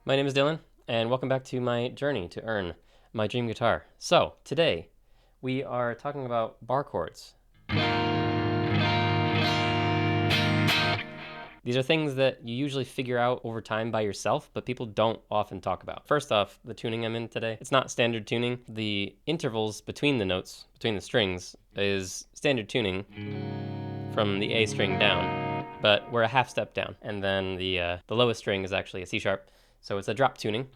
My name is Dylan, and welcome back to my journey to earn my dream guitar. So, today, we are talking about bar chords. These are things that you usually figure out over time by yourself, but people don't often talk about. First off, the tuning I'm in today, it's not standard tuning. The intervals between the notes, between the strings, is standard tuning from the A string down, but we're a half step down. And then the lowest string is actually a C sharp, so it's a drop tuning.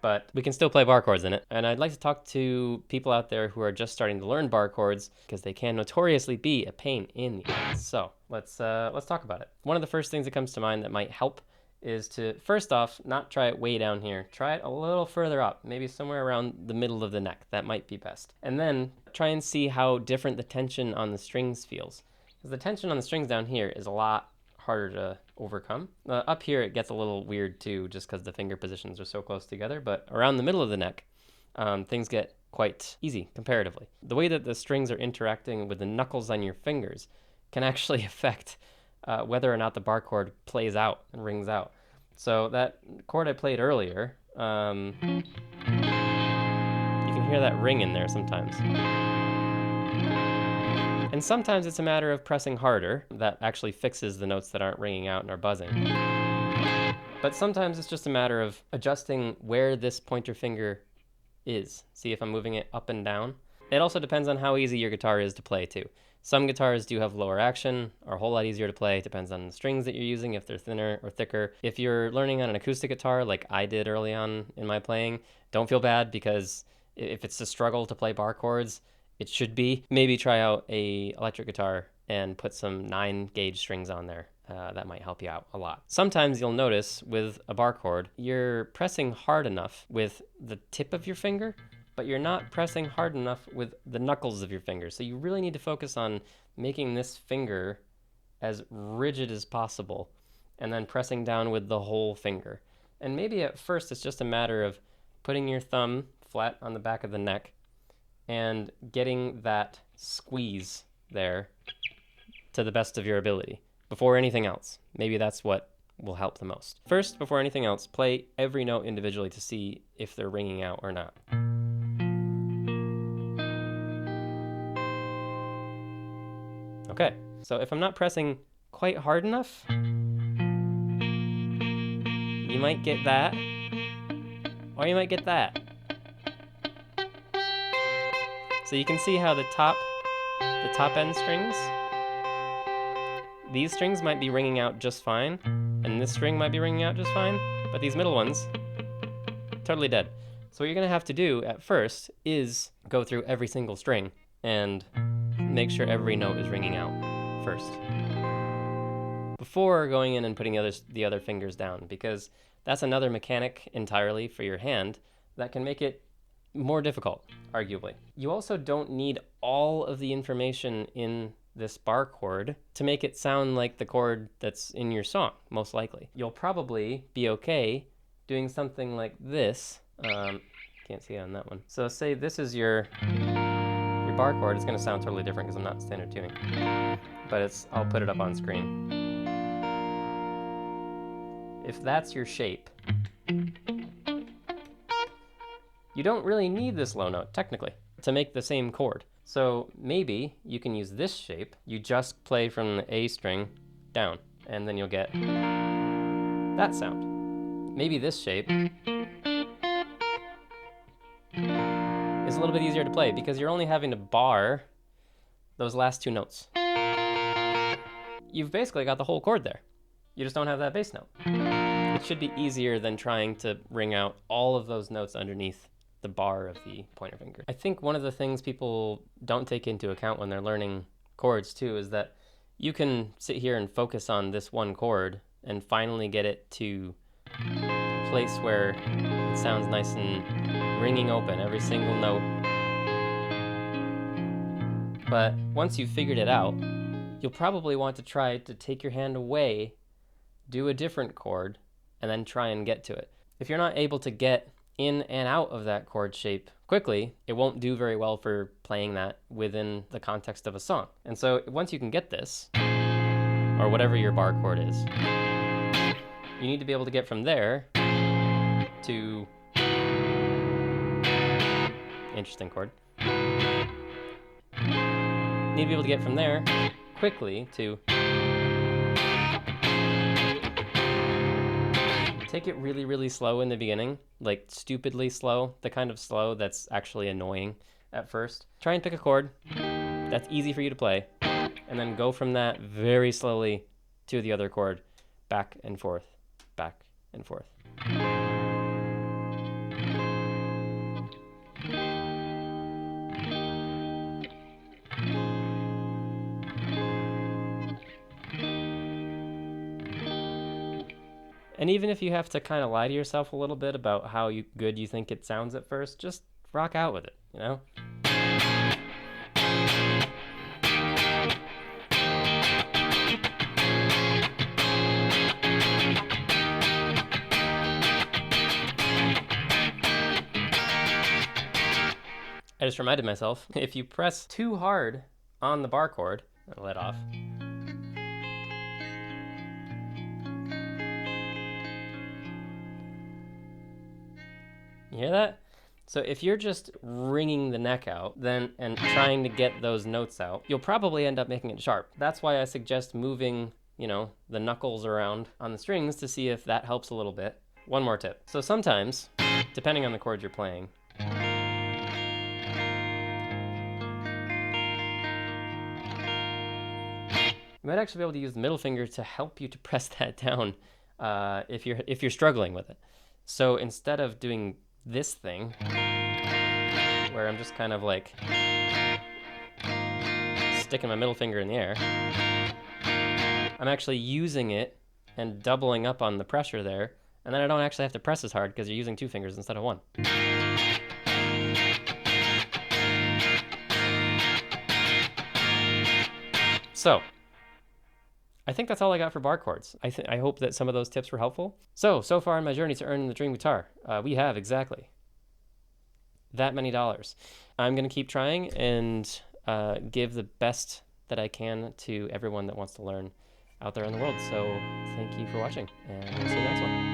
But we can still play bar chords in it. And I'd like to talk to people out there who are just starting to learn bar chords because they can notoriously be a pain in the ass. So let's talk about it. One of the first things that comes to mind that might help is to, first off, not try it way down here. Try it a little further up, maybe somewhere around the middle of the neck. That might be best. And then try and see how different the tension on the strings feels. Because the tension on the strings down here is a lot harder to overcome. Up here it gets a little weird too, just because the finger positions are so close together, but around the middle of the neck, things get quite easy comparatively. The way that the strings are interacting with the knuckles on your fingers can actually affect whether or not the bar chord plays out and rings out. So that chord I played earlier, you can hear that ring in there sometimes. And sometimes it's a matter of pressing harder. That actually fixes the notes that aren't ringing out and are buzzing. But sometimes it's just a matter of adjusting where this pointer finger is. See if I'm moving it up and down. It also depends on how easy your guitar is to play too. Some guitars do have lower action, are a whole lot easier to play. It depends on the strings that you're using, if they're thinner or thicker. If you're learning on an acoustic guitar like I did early on in my playing, don't feel bad, because if it's a struggle to play bar chords, it should be. Maybe try out a electric guitar and put some 9-gauge strings on there. That might help you out a lot. Sometimes you'll notice with a bar chord, you're pressing hard enough with the tip of your finger, but you're not pressing hard enough with the knuckles of your fingers. So you really need to focus on making this finger as rigid as possible and then pressing down with the whole finger. And maybe at first it's just a matter of putting your thumb flat on the back of the neck and getting that squeeze there to the best of your ability before anything else. Maybe that's what will help the most. First, before anything else, play every note individually to see if they're ringing out or not. Okay, so if I'm not pressing quite hard enough, you might get that, or you might get that. So you can see how the top end strings, these strings might be ringing out just fine, and this string might be ringing out just fine, but these middle ones, totally dead. So what you're gonna have to do at first is go through every single string and make sure every note is ringing out first, before going in and putting the other fingers down, because that's another mechanic entirely for your hand that can make it more difficult, arguably. You also don't need all of the information in this bar chord to make it sound like the chord that's in your song, most likely. You'll probably be okay doing something like this. Can't see it on that one. So say this is your bar chord. It's gonna sound totally different because I'm not standard tuning. But I'll put it up on screen. If that's your shape, you don't really need this low note, technically, to make the same chord. So maybe you can use this shape. You just play from the A string down, and then you'll get that sound. Maybe this shape is a little bit easier to play because you're only having to bar those last two notes. You've basically got the whole chord there. You just don't have that bass note. It should be easier than trying to ring out all of those notes underneath the bar of the pointer finger. I think one of the things people don't take into account when they're learning chords too is that you can sit here and focus on this one chord and finally get it to a place where it sounds nice and ringing open, every single note. But once you've figured it out, you'll probably want to try to take your hand away, do a different chord, and then try and get to it. If you're not able to get in and out of that chord shape quickly, it won't do very well for playing that within the context of a song. And so once you can get this, or whatever your bar chord is, You need to be able to get from there to... Interesting chord. You need to be able to get from there quickly to... Take it really, really slow in the beginning, like stupidly slow, the kind of slow that's actually annoying at first. Try and pick a chord that's easy for you to play, and then go from that very slowly to the other chord, back and forth, back and forth. And even if you have to kind of lie to yourself a little bit about how good you think it sounds at first, just rock out with it, you know? I just reminded myself, if you press too hard on the bar chord, I'll let off. You hear that? So if you're just wringing the neck out and trying to get those notes out, you'll probably end up making it sharp. That's why I suggest moving, you know, the knuckles around on the strings to see if that helps a little bit. One more tip. So sometimes, depending on the chord you're playing, you might actually be able to use the middle finger to help you to press that down if you're struggling with it. So instead of doing this thing, where I'm just kind of like sticking my middle finger in the air, I'm actually using it and doubling up on the pressure there, and then I don't actually have to press as hard because you're using two fingers instead of one. So, I think that's all I got for bar chords. I hope that some of those tips were helpful. So far in my journey to earning the dream guitar, we have exactly that many dollars. I'm going to keep trying and give the best that I can to everyone that wants to learn out there in the world. So thank you for watching, and we'll see you next one.